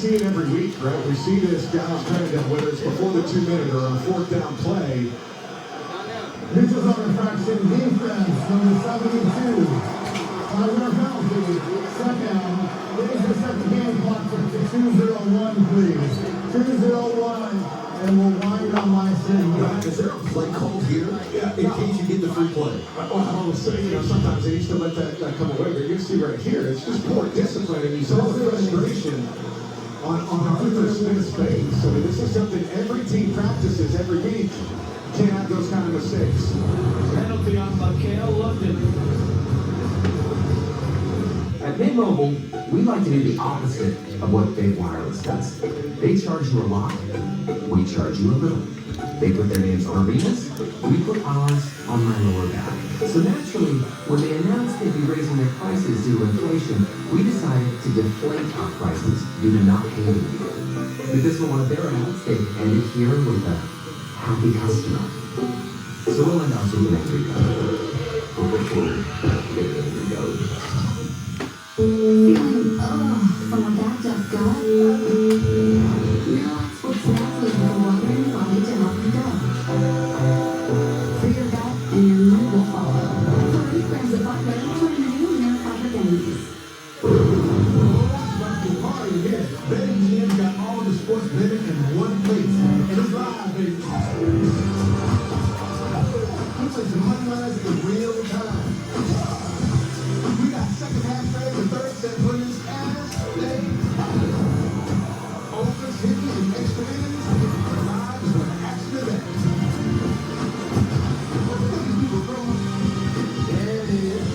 see it every week, right? We see this guys trying to, whether it's before the 2-minute or a fourth down play. This is on infraction defense, number 72. Our penalty, second. It is the second game clock for 2-0-1, please. 2-0-1. And we'll wind on my signal. Is there a play called here? Yeah, in case you get the free play. I will say, sometimes they used to let that come away, but you see right here, it's just poor discipline, and you saw the frustration on Arthur Smith's face. So this is something every team practices every week. Can't have those kind of mistakes. Penalty on McHale London. At Mint Mobile, we like to do the opposite of what Big Wireless does. They charge you a lot, we charge you a little. They put their names on arenas, we put ours on my lower back. So naturally, when they announced they'd be raising their prices due to inflation, we decided to deflate our prices due to not paying you. But this was one of their ads. They ended here with a happy customer. So we'll end up with an angry customer. Here we go. Feeling, from a backed up gut? Relax with Snapply with a water and body to help you go. Free your gut and your mood will follow. For 8 grams of fiber, join the new Air Fiber Gummies. That's about the party here. BetMGM's got all the sports betting in one place. And it's live, baby. You play some money lines in real time. We got second half trades and third set winners as they overs, hidden, and extra innings. Live is where the action is at. These people throwing. There it is.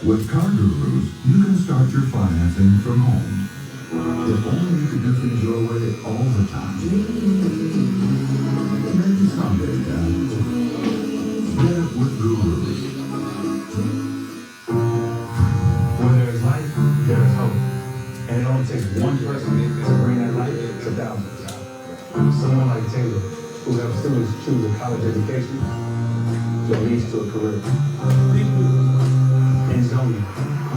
With Car Gurus, you can start your financing from home. If only you could do things your way all the time. Maybe someday, Dad. Get it with Gurus. When there's life, there is hope. And it only takes one person to bring that light to thousands. Someone like Taylor, who helps students choose a college education that leads to a career. And Zoe,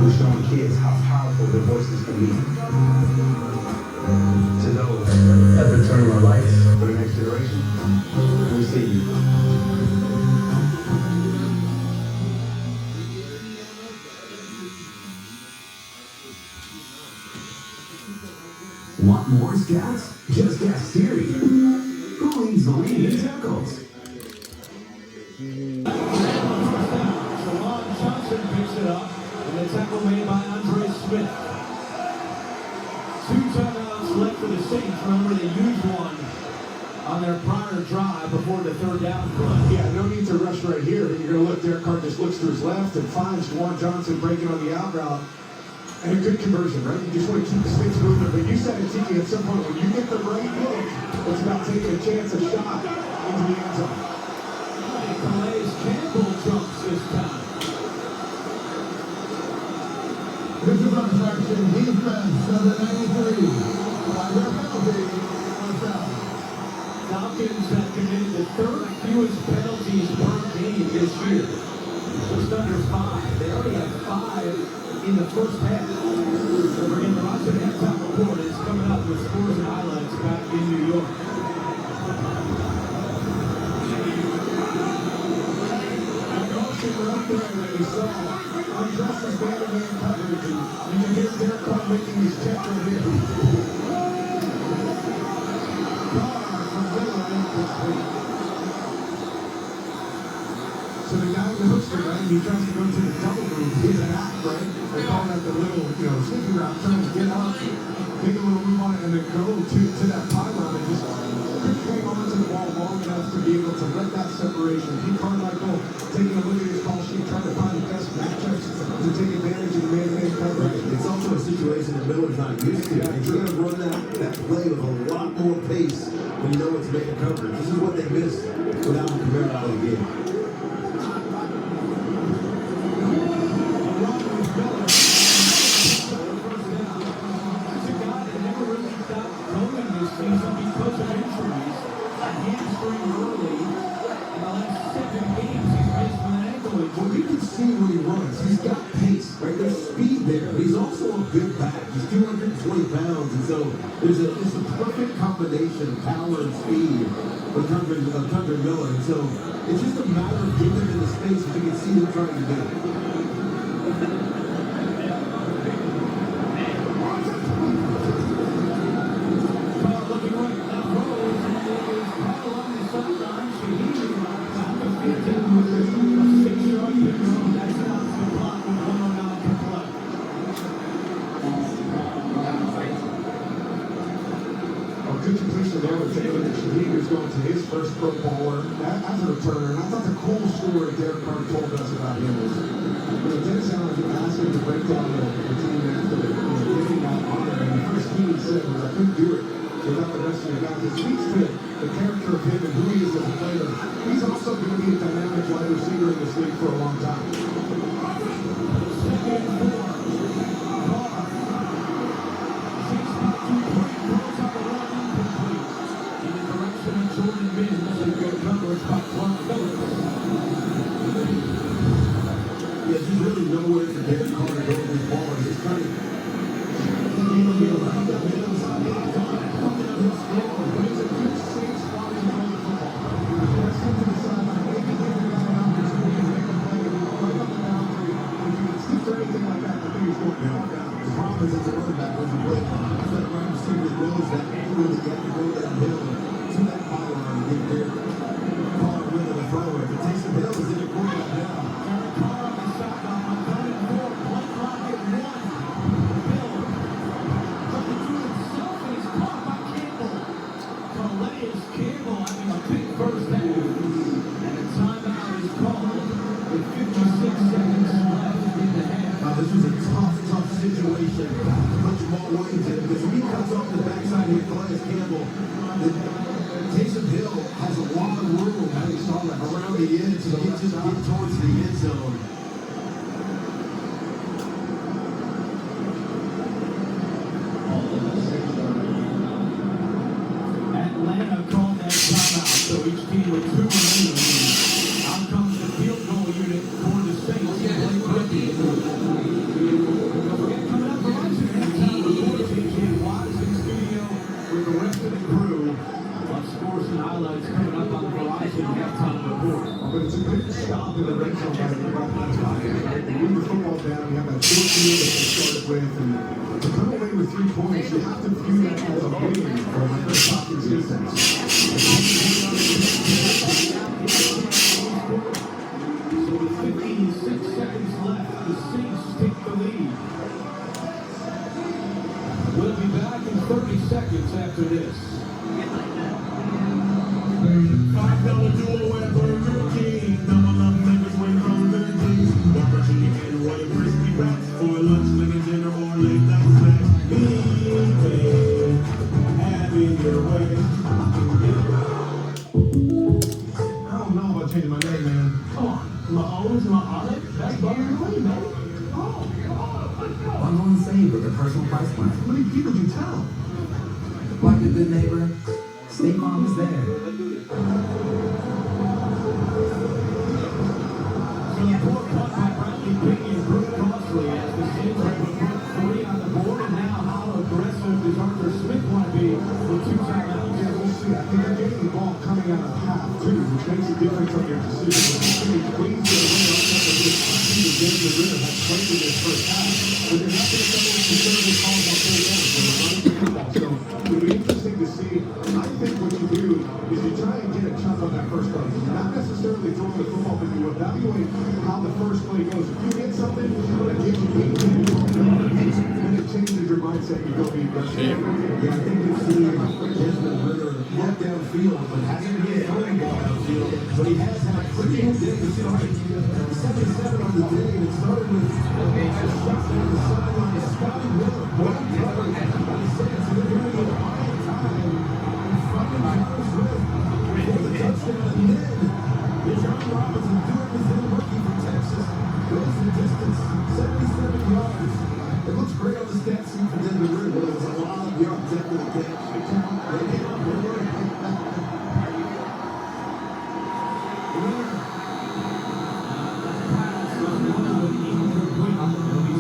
who's showing kids how powerful their voices can be. To those that are turning our lights for the next generation, we see you. Want more scouts? Just ask Siri. Who leads the league in tackles? Johnson picks it up, and the tackle made by Andre Smith. 2 timeouts left for the Saints. Remember, they used one on their prior drive before the third down play. Yeah, no need to rush right here. You're going to look, Derek Carr just looks to his left and finds Juwan Johnson breaking on the out route. And a good conversion, right? You just want to keep the sticks moving. But you said it, Tiki, at some point, when you get the right look, it's about taking a chance, a shot into the end zone. Calais Campbell jumps this time. This is on infraction defense, number 93. Our penalty, first down. Falcons have committed the 3rd fewest penalties per game this year. Just under 5. They already have 5 in the first half. So we're getting the Roger halftime report. It's coming up with scores and highlights back in New York. Right there that we saw Justice standing in coverage, and you can hear Derek Carr making his check right here. Carr from Miller incomplete. So the guy in the hookster, right, he tries to go to the double move. He's an act, right? They call that the little, sneaky route, trying to get up, make a little move on it, and then go to that pylon and just couldn't hang on to the ball long enough to be able to let that separation. He Carmichael taking a look at his call sheet, trying to find the best matchups to take advantage of the man-to-man coverage. It's also a situation that Miller's not used to. And you're going to run that play with a lot more pace when you know it's making coverage. This is what they missed without Kamara out of the game. Because of injuries, a hamstring early. In the last 7 games, he's missed with an ankle injury. Well, you can see when he runs, he's got pace. Right, there's speed there. He's also a big back. He's 220 pounds, and so there's a perfect combination of power and speed for Thunder Miller. And so it's just a matter of getting him in the space that you can see him trying to do. Good completion there with Taylor. Shaheed going to his first pro bowler as a returner. And I thought the cool story Derek Carr told us about him was, Dennis Allen asked him to break down the team after getting that honor. And the first thing he said was, I couldn't do it without the rest of the guys. It speaks to the character of him and who he is as a player. He's also going to be a dynamic wide receiver in this league for a long time. Yeah, there's really nowhere for Derek Carr to go with this ball. He's just trying to this was a tough situation. Much more Washington, because when he cuts off the backside here, Calais Campbell, Taysom Hill has a lot of room around the edge to get towards the end zone. Atlanta called that timeout, so each team with 2 remaining. Out comes the field goal unit for the Saints. With the rest of the crew, on scores and highlights coming up on the Verizon halftime report. But it's a good stop in the red zone by the offense. They move the football down. You have that short field that you started with, and to come away with 3 points, you have to view that as a win for the Falcons defense. So with 56 seconds left, the Saints take the lead. We'll be back in 30 seconds after this. $5 duo at Burger King. Double up flavors when Burger King. Whopper chicken and white crispy wraps for lunch, dinner, or late night snacks. Eat, have it your way. I don't know about changing my name, man. Come on, Mahomes, Mahalik, that's Butter and Queen, baby. Bundle and save with their personal price plan. How many people do you tell? Like a good neighbor, State Farm is there. So the poor punt by Bradley Piggy and Bruce Crossley as the Saints are able to put 40 on the board. And now how aggressive does Arthur Smith want to be with 2 timeouts? Yeah, we'll see. I think they're getting the ball coming out of half, too, which makes a difference on their decision. Queens get away on top of this team again. The Ritter has played in this first half, but they're not going to get those conservative calls on third down. So they're running the football. So it'll be interesting to see. I think what you do is you try and get a chunk on that first play. You're not necessarily throwing the football, but you evaluate how the first play goes. If you get something that gives you 8 minutes, then it changes your mindset. You go be aggressive. Yeah, I think you've seen Desmond Ritter look downfield, but hasn't been throwing ball downfield. But he has had a pretty good day. He started 77 on the day, and it started with a shot down the sideline. Scotty Miller, one covered. He said it's literally a fine time. And fucking John Smith for the touchdown. And then John Robinson doing his little rookie from Texas. Goes the distance, 77 yards. It looks great on the stat sheet for Desmond Ritter, but it was a lot of yards after the catch. He'll be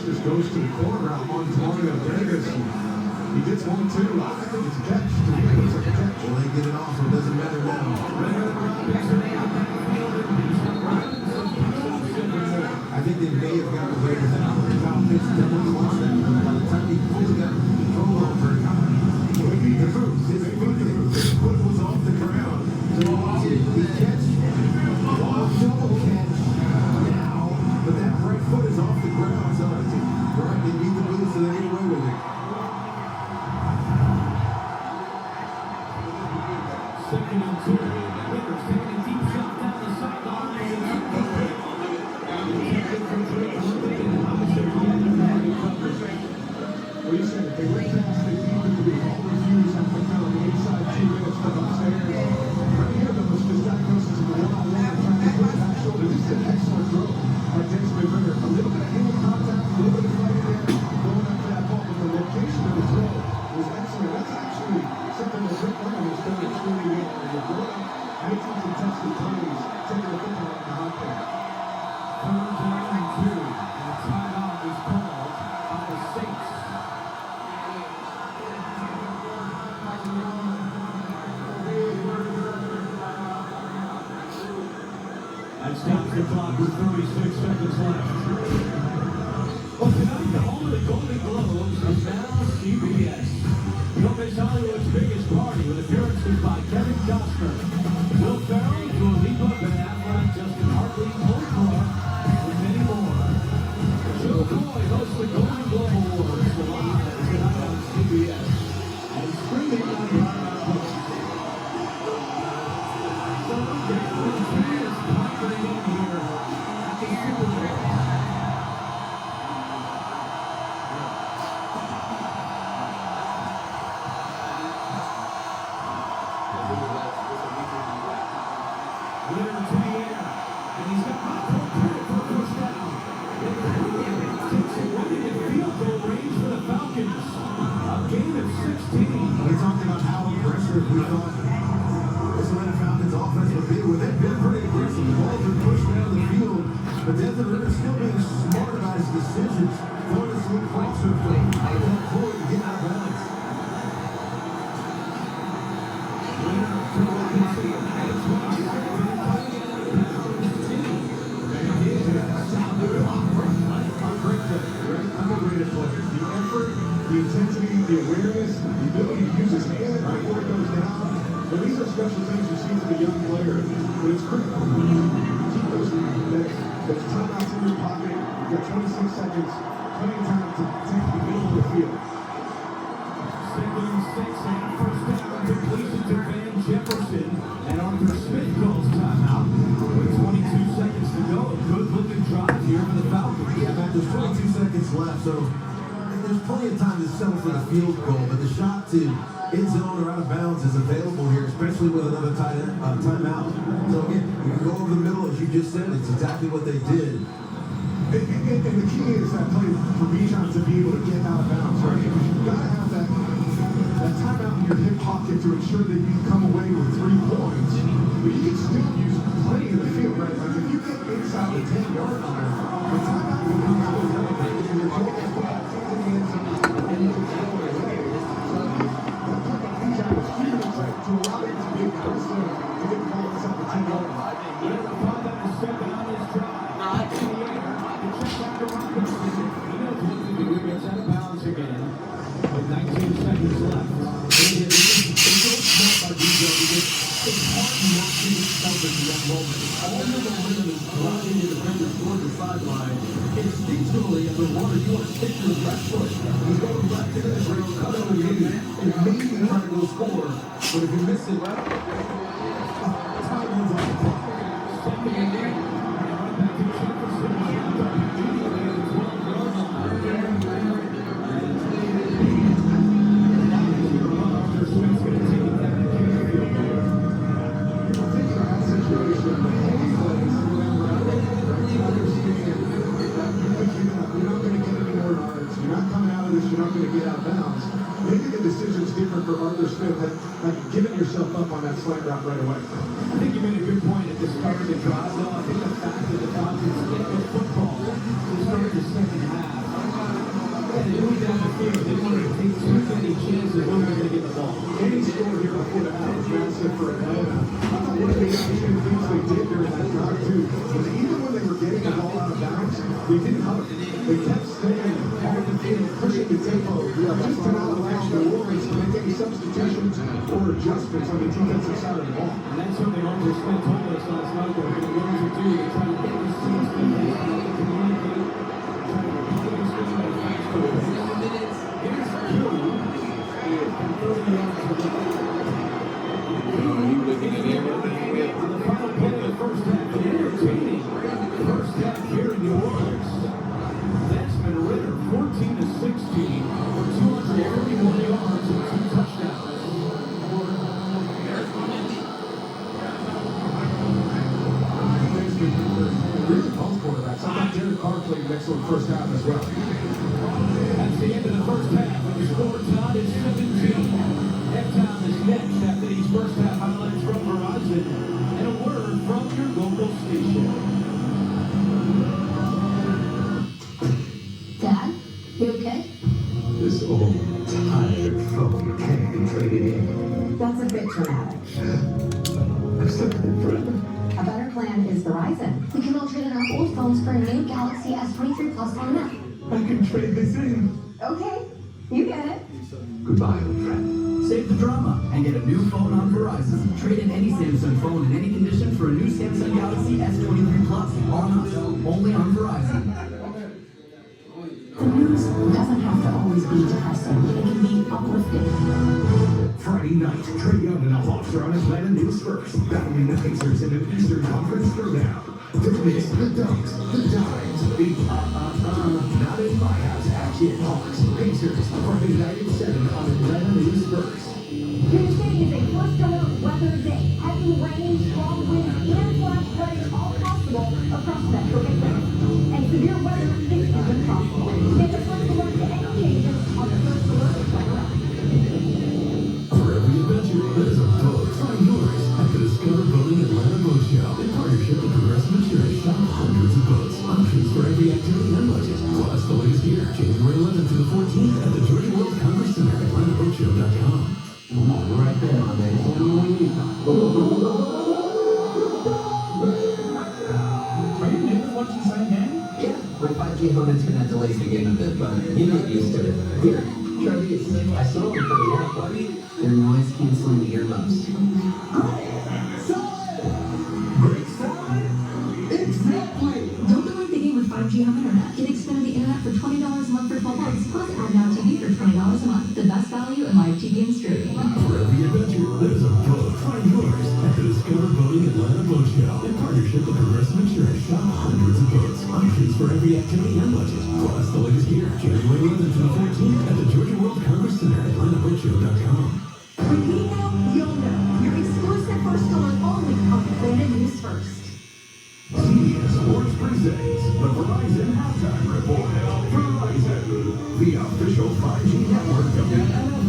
just goes to the corner route on Mario Davis. He gets 1-2. I think it's a catch. To me, it looks like a catch. Well, they get it off, so it doesn't matter now. I think they may have gotten away with that. Kyle Pitts definitely lost that. By the time he fully got control over it, his foot was off the ground. So he catch, double catch now, but that right foot is off the ground. So right, they need the boost, so they get away with it. Second and 2. Rivers taking a deep shot down the sideline. Well, you said it. They went past the defense to be all refused and put down on the inside 2 minutes from upstairs. Right here, though, was just diagnosis of the one-on-one trying to put back shoulder. This is an excellent throw by Jason Ritter. A little bit of hand contact, a little bit of fight in there, going after that ball, but the location of the throw was excellent. That's actually something that Rick Leonard has done extremely well. And you're going up, making contested plays, taking the football out of the hot there. 3rd down and 2. And a timeout is called by the Saints. That stops the clock with 36 seconds left. Well, tonight, the home of the Golden Globes is now CBS. Don't miss Hollywood's biggest party with appearances by Kevin Costner, Will Ferrell, Dua Lipa, Ben Affleck, Justin Hartley, Paul Clark, and many more. Joe Coy hosts the Golden Globe Awards live tonight on CBS and streaming on Paramount Plus. So, the fans piling in here at the Super Bowl. Leonard to the air, and he's got Michael Perry for a first down. Takes it right in field goal range for the Falcons. A gain of 16. We talked about how aggressive we thought this Atlanta Falcons offense would be. Well, they've been pretty aggressive. The ball's been pushed down the field, but Desmond Ritter's still being smart about his decisions. Throwing this little crosser for Floyd to get out of bounds. Leonard to the concede. Underrated players. The effort, the intensity, the awareness, the ability to use his hand before it goes down. Well, these are special things you see from a young player, but it's critical. Keep those timeouts in your pocket. You've got 26 seconds, plenty of time to take the middle of the field. 2nd and 6 and a first down completion to Van Jefferson, and Arthur Smith calls timeout with 22 seconds to go. A good looking drive here for the Falcons. Yeah, Matt, there's 22 seconds left, so there's plenty of time to settle for the field goal, but the shot to end zone or out of bounds is available here, especially with another timeout. So again, you can go over the middle, as you just said. It's exactly what they did. And the key is that play for Bijan to be able to get out of bounds, right? Because you've got to have that timeout in your hip pocket to ensure that you come away with 3 points. But you can still use plenty of the field, right? Like if you get inside the 10-yard line, the timeout becomes so relevant. And you're taking the ball in the end zone, and you can throw it away. So that play by Bijan was huge, right? To allow him to be able to get the ball inside the 10-yard line. Leonard caught that in second on his drive. In the air. Check out the Robinson. He knows what to do. He gets out of bounds again with 19 seconds left. It's so smart by Bijan because it's hard not to get selfish in that moment. All the momentum is driving your defenders toward the sideline. Instinctually, as a runner, you want to stick to his left foot. He's going left into the trail, cut over the knee, and maybe trying to go score. But if you miss it, well, time runs off the clock. Second and 8. Right back to Jefferson. Immediately at the 12-yard line. Arthur Smith's going to take it back and kick the field goal. I think in that situation, any place, you understand that you're not going to get any more yards. You're not coming out of this. You're not going to get out of bounds. Maybe the decision's different for Arthur Smith than giving yourself up on that slant route right away. I think you made a good point at the start of the drive, though. I think the fact that the Falcons get the football to start the second half field. They didn't want to take too many chances when they're going to get the ball. Any score here before the half was massive for Atlanta. I thought one of the interesting things they did during that drive, too, was even when they were getting the ball out of bounds, they didn't huddle. They kept staying on the field, pushing the tempo, just to not allow the Wolverines to make any substitutions or adjustments on the defensive side of the ball. And that's something Arthur Smith told us last night that we're going to do. They're trying to get the seats to communicate, trying to repeat the switch by fast forward. Here's Q. And 30 yards to go. On the final play of the first half, an entertaining first half here in New Orleans. Desmond Ritter, 14 to 16 for 231 yards and 2 touchdowns. Really both quarterbacks. I thought Derek Carr played an excellent first half as well. That's the end of the first half, and the score, Todd, is 17. Halftime is next after these first half highlights from Verizon and a word from your local station. Dad, you okay? This old, tired phone can't be traded in. That's a bit dramatic. I'm stuck in forever. A better plan is Verizon. We can all trade in our old phones for a new Galaxy S23 Plus on net. I can trade this in. Okay, you get it. Goodbye, old friend. Save the drama and get a new phone on Verizon. Trade in any Samsung phone in any condition for a new Samsung Galaxy S23 Plus on us, only on Verizon. The news doesn't have to always be depressing. It can be uplifting. Friday night, Trae Young and Al Hawks are on Atlanta News first, battling the Pacers in an Eastern Conference throwdown. The hits, the dunks, the dimes, the not in my house action. Hawks, Pacers, Friday night at 7 on Atlanta News first. Tuesday is a first-summer weather day. Heavy rain, strong winds, and flash flooding all possible across Metro Atlanta. And severe weather is even possible. Get the first alert to any changes on the first alert weather. For every adventure, there's a boat. Find yours at the Discover Boating Atlanta Boat Show. In partnership with Progressive Insurance, shop hundreds of boats. Options for every activity and budget. Plus the latest gear, January 11th to the 14th at the Georgia World Congress Center at AtlantaBoatShow.com. Come on, we're right there, my man. What do you need? Are your neighbors watching the same game? Yeah, with 5G home internet delays the game a bit, but you get used to it. Here, try these. I saw them for the app, buddy. They're noise canceling earmuffs. Great side. Exactly. Don't delay the game with 5G home internet. Get extended the internet for $20 a month for 12 months, plus add now TV for $20 a month. The best value in live TV and streaming. For every adventure, there's a boat. Find yours at the Discover Boating Atlanta Boat Show. In partnership with Progressive Insurance, shop hundreds of boats. Options for every activity and budget. Plus the latest gear, January 11th to the 14th at the Georgia World Congress Center at AtlantaBoatShow.com. When we know, you'll know. Your exclusive first alert only on Atlanta News First. CBS Sports presents the Verizon Halftime Report. Verizon, the official 5G network of the NFL.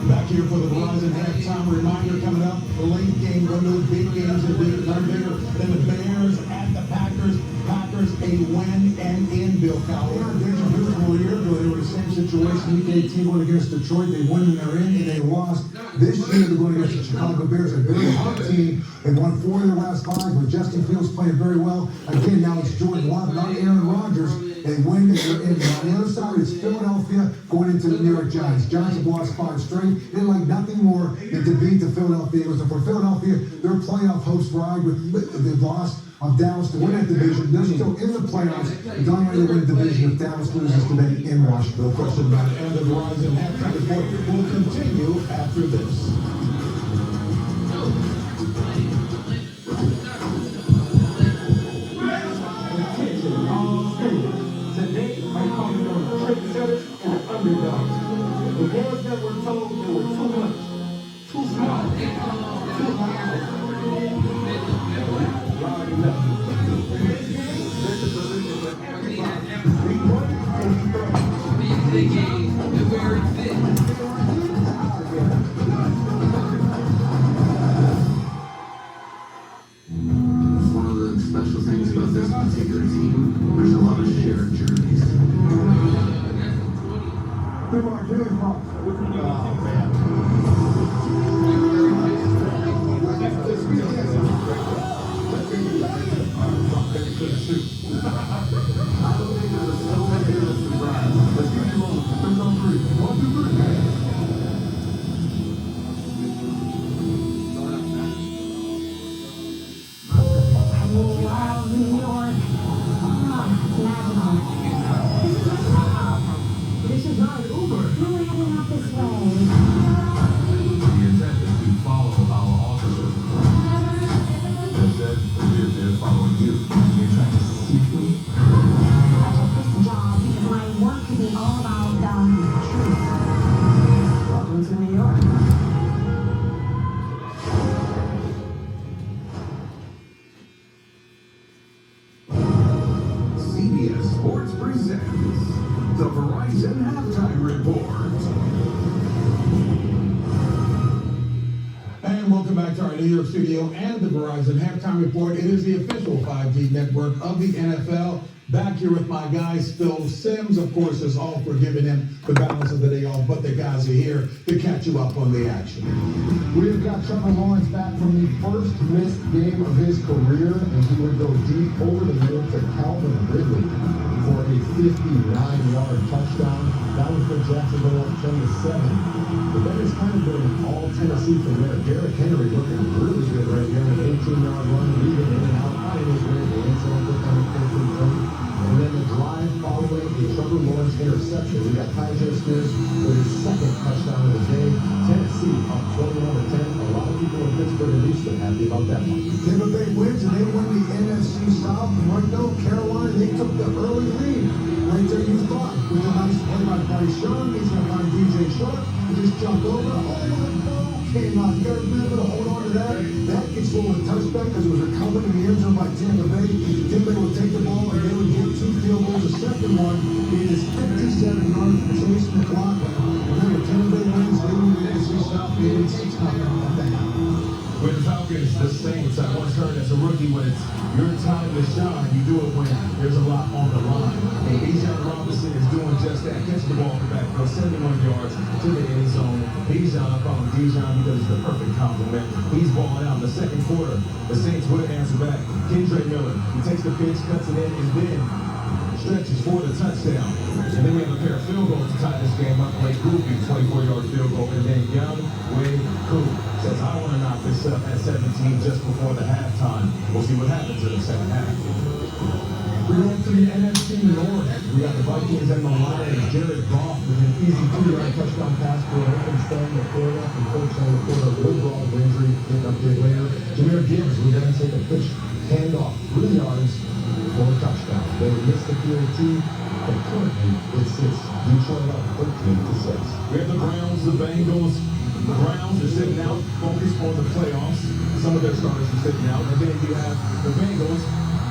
Back here for the Verizon halftime reminder coming up. The late game, one of those big games that did none bigger than the Bears at the Packers. Packers a win and in, Bill Cowher. Deja vu from a year ago. They were in the same situation. Week 18 going against Detroit. They won and they're in and they lost. This year they're going against the Chicago Bears, a very hot team. They won 4 of their last 5 with Justin Fields playing very well. Again, now it's Jordan Love, not Aaron Rodgers. They win and they're in. On the other side, it's Philadelphia going into the New York Giants. Giants have lost 5 straight. They'd like nothing more than to beat the Philadelphia Eagles. And for Philadelphia, their playoff hopes ride with the loss of Dallas to win that division. They're still in the playoffs. The only way to win the division if Dallas loses today in Washington. No question about it. And the Verizon halftime report will continue after this. Attention, all students. Today, I'm calling on the trendsetters and the underdogs. The ones that were told they were too much, too small, too high. Large enough. This game, there's a solution for everybody. We run and we throw. The game, and where it fits. One of the special things about this particular team, there's a lot of shared journeys. Through my Achilles pump. Oh, man. This is not an Uber. No, we're heading out this way. The intent is to follow our officers. Instead, they're following you. You're trying to see me? I took this job because my work could be all about truth. Welcome to New York. CBS Sports presents the Verizon Halftime Report. And welcome back to our New York studio and the Verizon Halftime Report. It is the official 5G network of the NFL. Back here with my guys, Phil Simms, of course, is all for giving him the balance of the day off, but the guys are here to catch you up on the action. We've got Trevor Lawrence back from the first missed game of his career, and he would go deep over the middle to Calvin Ridley for a 59-yard touchdown. That would put Jacksonville up 10-7. But then it's kind of been all Tennessee from there. Derrick Henry looking really good right here. An 18-yard run, leading in and out. Finding his way to end zone, put down a 14-30. And then the drive following a Trevor Lawrence interception. We got Kaiser Spears with his second touchdown of the day. Tennessee up 21-10. A lot of people in Pittsburgh and Houston happy about that one. Tampa Bay wins and they win the NFC South. And right now, Carolina, they took the early lead. Right there, you thought, with a nice play by Bryce Young. He's going to find DJ Sharp. He just jumped over. Oh, the ball came out. You got to be able to hold on to that. That gets a little touchback because it was recovered in the end zone by Tampa Bay. Tampa Bay would take the ball and they would get 2 field goals. The second one is 57 yards for Chase McLaughlin. Remember, Tampa Bay wins. They win the NFC South. It takes nothing off that. With the Falcons, the Saints, I once heard as a rookie, when it's your time to shine, you do it when there's a lot on the line. And Bijan Robinson is doing just that. Catch the ball back, throw 71 yards to the end zone. Bijan, I call him Bijan because it's the perfect compliment. He's balling out in the second quarter. The Saints would answer back. Kendra Miller, he takes the pitch, cuts it in, and then stretches for the touchdown. And then we have a pair of field goals to tie this game up. Blake Groupie, 24-yard field goal. And then Young Wei Koo says, I want to knock this up at 17 just before the halftime. We'll see what happens in the second half. We're going to the NFC North. We got the Vikings and the Lions. Jared Goff with an easy 2-yard touchdown pass for a Lincoln Stone to Florida. Unfortunately, Florida will draw the injury. Pick up there later. Jameer Gibbs will then take a pitch handoff 3 yards for a touchdown. They missed the field too, but currently it sits Detroit up 13-6. We have the Browns, the Bengals. The Browns are sitting out, focused on the playoffs. Some of their starters are sitting out. And then you have the Bengals,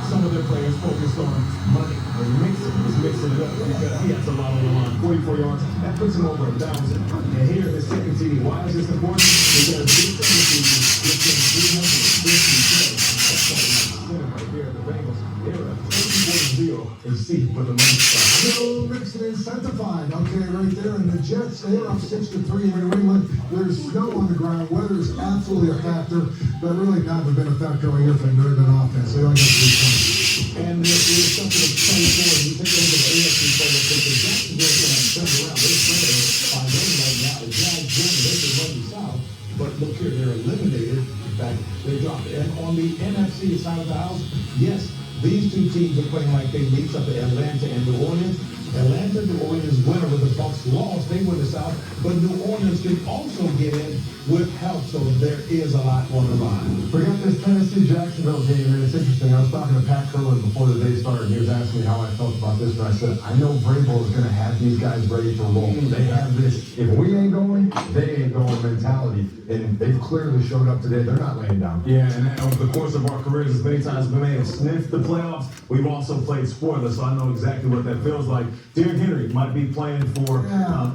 some of their players focused on money. And mixing it up because he has a lot on the line. 44 yards, that puts him over 1,000. And here, his second TD. Why is this important? Because this second TD gets him 350 yards. That's right there, the Bengals. They're a 34-0 and see for the most part. So mixed and incentivized. Okay, right there. And the Jets, they are up 6-3 in New England. There's snow on the ground. Weather is absolutely a factor, but really not been a factor all year for New England offense. They only got 3 points. And there's something to play for. You take over the AFC title because Jacksonville's going to turn around. They're playing by them right now. The Jags win. They can run the South. But look here, they're eliminated. In fact, they dropped. And on the NFC side of the house, yes, these two teams are playing like they mix up Atlanta and New Orleans. Atlanta, New Orleans winner with the Bucs lost. They win the South. But New Orleans can also get in with help. So there is a lot on the line. We got this Tennessee-Jacksonville game, and it's interesting. I was talking to Pat Curlin before the day started, and he was asking me how I felt about this, and I said, I know Vrabel is going to have these guys ready to roll. They have this, if we ain't going, they ain't going mentality, and they've clearly showed up today. They're not laying down. Yeah, and over the course of our careers, as many times we may have sniffed the playoffs, we've also played spoilers, so I know exactly what that feels like. Derrick Henry might be playing for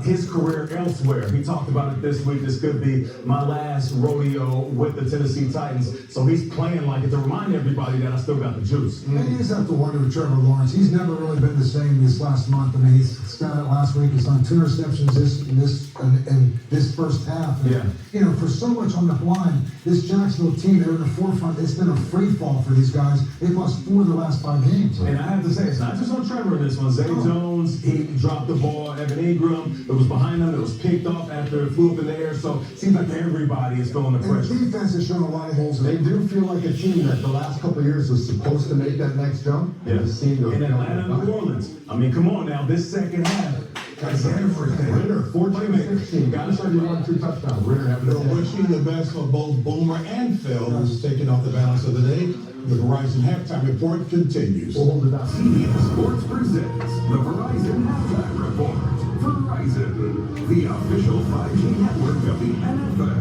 his career elsewhere. He talked about it this week. This could be my last rodeo with the Tennessee Titans. So he's playing like it to remind everybody that I still got the juice. And you just have to wonder with Trevor Lawrence. He's never really been the same this last month. I mean, he's got it last week. He's on 2 interceptions in this first half. And, Yeah. you know, for so much on the line, this Jacksonville team, they're in the forefront. It's been a free fall for these guys. They've lost 4 of the last 5 games. And I have to say, it's not just on Trevor in this one. Zay Jones, he dropped the ball. Evan Ingram, it was behind him. It was picked off after it flew up in the air. So it seems like everybody is feeling the And pressure. the defense has shown a lot of holes. They do feel like a team that the last couple of years was supposed to make that next jump. Yeah. In In Atlanta, New Orleans. I mean, come on now. This second half. That's everything. Ritter, 14-16. Got to 1-2 touchdowns. Ritter having So wishing the best for both Boomer and Phil, who's taking off the balance of the day. The Verizon halftime report continues. We'll hold it up. CBS Sports presents the Verizon Halftime Report. Verizon, the official 5G network of the NFL.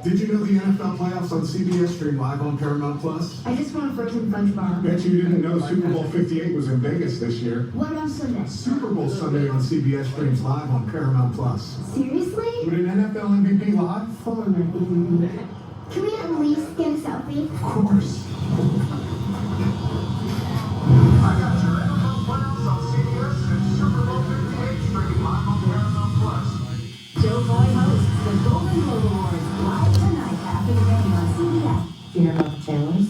Did you know the NFL playoffs on CBS stream live on Paramount Plus? I just want a frozen fudge bar. Bet you didn't know Super Bowl 58 was in Vegas this year. What about Sunday? Super Bowl Sunday on CBS streams live on Paramount Plus. Seriously? With an NFL MVP live? Fun. Can we at least get a selfie? Of course. I got your NFL playoffs on CBS and Super Bowl 58 streaming live on Paramount Plus. Joe Boy hosts the Golden Globe Awards live tonight after the game on CBS. You know about the Taylors?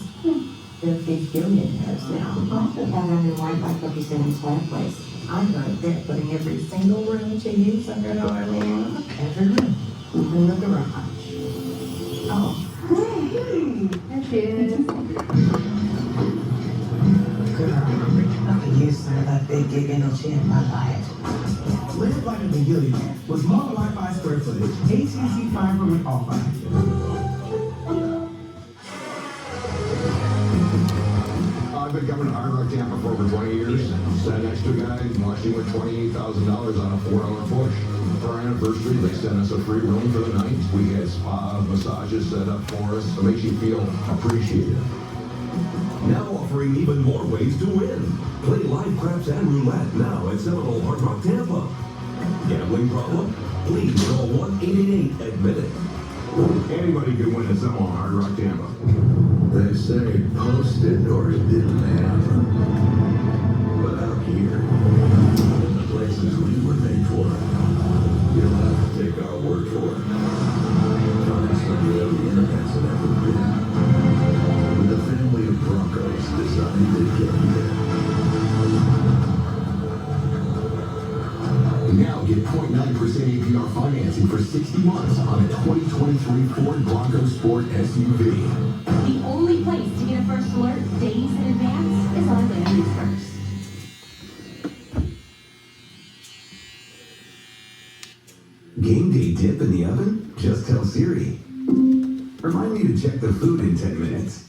They're big billionaires now. They have every white like cookies in his fireplace. I heard they're putting every single room to use under an Orleans. Every room, even the garage. Oh. Hey, that's it. Girl, I could use some of that big gig energy in my life. Live like a billionaire with more Wi-Fi square footage, AT&T fiber with all five. I've been coming to Hard Rock Tampa for over 20 years. Sat next to a guy watching with $28,000 on a 4-hour push. For our anniversary, they sent us a free room for the night. We had spa massages set up for us. It makes you feel appreciated. Now offering even more ways to win. Play live craps and roulette now at Seminole Hard Rock Tampa. Gambling problem? Please call 1-888-ADMIT-IT. Anybody can win at Seminole Hard Rock Tampa. They say post it or it didn't happen. But out here, in the places we were made for, you don't have to take our word for it. Find somebody on the internet's ever been. With a family of Broncos designed to get there. Now get 0.9% APR financing for 60 months on a 2023 Ford Bronco Sport SUV. The only place to get a first alert days in advance is our Landry's First. Game day dip in the oven? Just tell Siri. Remind me to check the food in 10 minutes.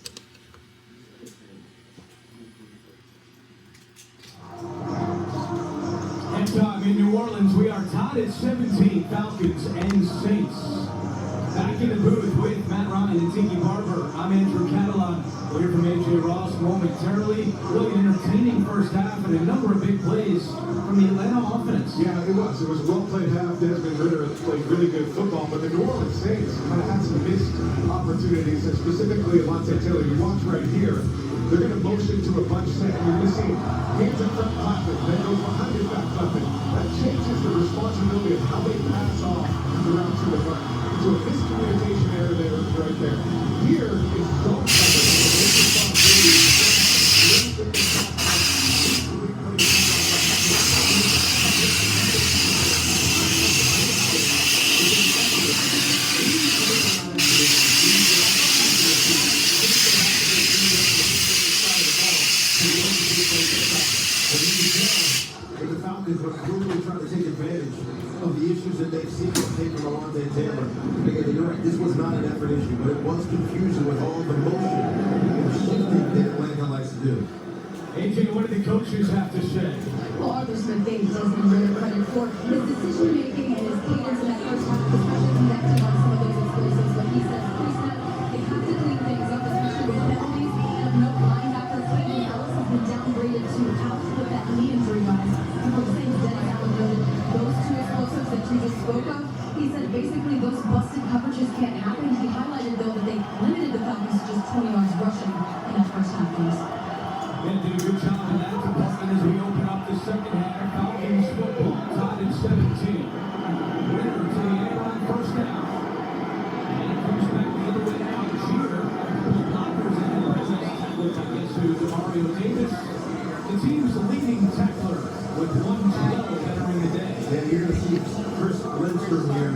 Halftime in New Orleans, we are tied at 17, Falcons and Saints. Back in the booth with Matt Ryan and Tiki Barber. I'm Andrew Catalan. We'll hear from AJ Ross momentarily. Really an entertaining first half and a number of big plays from the Atlanta offense. Yeah, it was. It was a well-played half. Desmond Ritter played really good football, but the New Orleans Saints kind of had some missed opportunities, and specifically Alontae Taylor. You watch right here. They're going to motion to a bunch set, and you're going to see hands up front clapping, then goes behind his back clapping. That changes the responsibility of how they pass off the route to the front. So a miscommunication error there right there. Here is zone coverage. This responsibility The Falcons were clearly trying to take advantage of the issues that they've seen with taking Alontae Taylor. Again, you're right, this was not an effort issue, but it was confusion with all the motion and shifting that Atlanta likes to do. AJ, what do the coaches have to say? Well, Arthur Smith gave Desmond Ritter credit for his decision-making and his cadence in that first half, especially connecting on some of those explosives. But he says, they have to clean things up, especially with penalties. They have no linebacker. Clayton Ellis has been downgraded to out with that knee injury, guys. People saying Dennis Allen noted those Chris Lindstrom here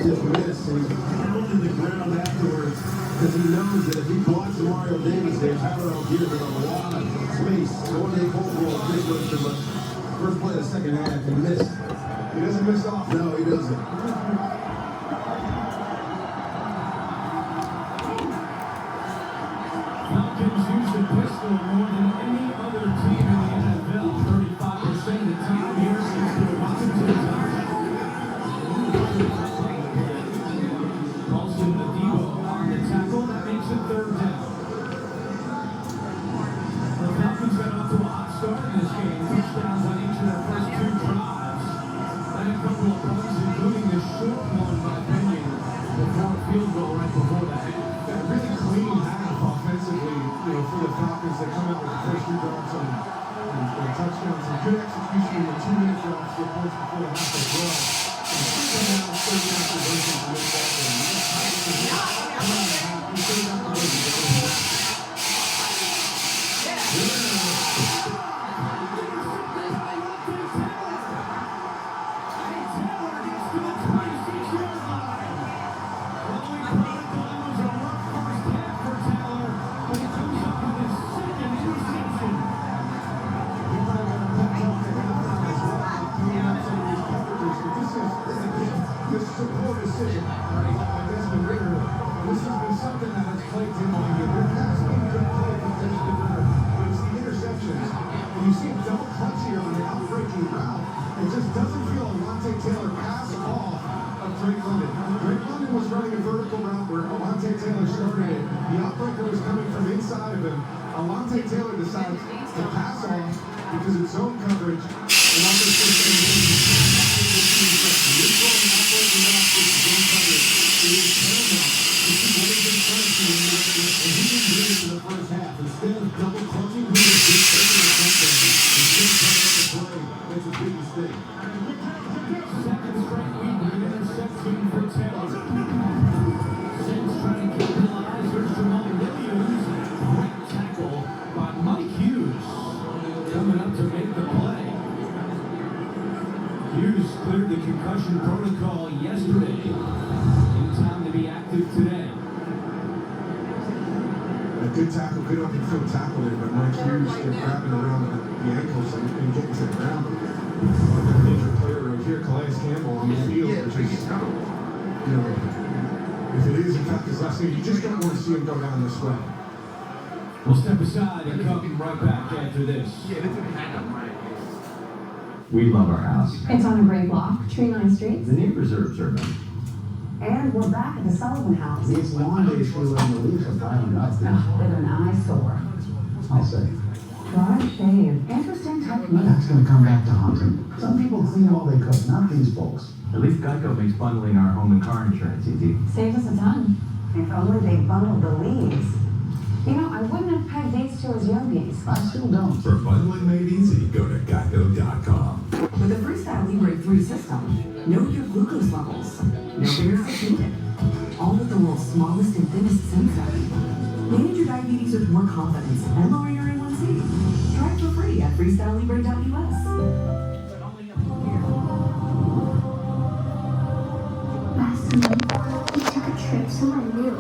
just missed, and he's pounding the ground afterwards because he knows that if he blocks Mario Davis there, Tyler Algier in a lot of space. So what they call for Chris Lindstrom, but first play of the second half, he missed. He doesn't miss off. No, he doesn't. Falcons use the pistol more than any other team in the NFL. 35% of the time here since the Washington time. Paulson Adebo on the tackle. That makes it third down. The Falcons got off to a hot start in this game. Touchdowns on each of their first two drives. And a couple of points, including the short one by Pinion before a field goal right before the half. That really clean half offensively, for the Falcons. They come out with the first two drops and touchdowns. Some good execution in the 2-minute drops for points before the half as well. And second down, third down conversions to make that one. Something that has plagued him all year. There has been good play from Desmond Ritter, but it's the interceptions. And you see him double clutch here on the outbreaking route. It just doesn't feel Alontae Taylor pass off of Drake London. Drake London was running a vertical route where Alontae Taylor started it. The outbreaker was coming from inside of him. Alontae Taylor decides to pass off because it's zone coverage. And I'm just going to say, you're throwing an outbreaking route with zone coverage. It is paramount. And he didn't do it in the first half. Instead of double clutching, he was just taking a touchdown. Instead of trying to play, that's a big mistake. Second straight week with an interception for Taylor. Saints trying to capitalize. Here's Jamal Williams. Great tackle by Mike Hughes. Coming up to make the play. Hughes cleared the concussion protocol yesterday. In time to be active today. A good tackle, good open field tackle there, but Mike Hughes grabbing around the ankles and getting to the ground. A major player right here, Calais Campbell on the field, which is, if it is in fact his last name, you just don't want to see him go down this way. We'll step aside and come right back after this. We love our house. It's on a great block, tree-lined streets. The neighbors are observant. And we're back at the Sullivan House. These lawn days feel like the leaves are piling up. They're an eyesore. I'll say. Dry shave. Interesting technique. That's gonna come back to haunt him. Some people clean all they cook, not these folks. At least Geico makes bundling our home and car insurance easy. Saves us a ton. If only they bundled the leaves. I wouldn't have pegged these two as yogis. I still don't. For bundling made easy, go to geico.com. With the Freestyle Libre 3 system, know your glucose levels. No barriers needed. All with the world's smallest and thinnest sensor. Manage your diabetes with more confidence and lower your A1C. Try it for free at freestylelibre.us. Last month, we took a trip somewhere new.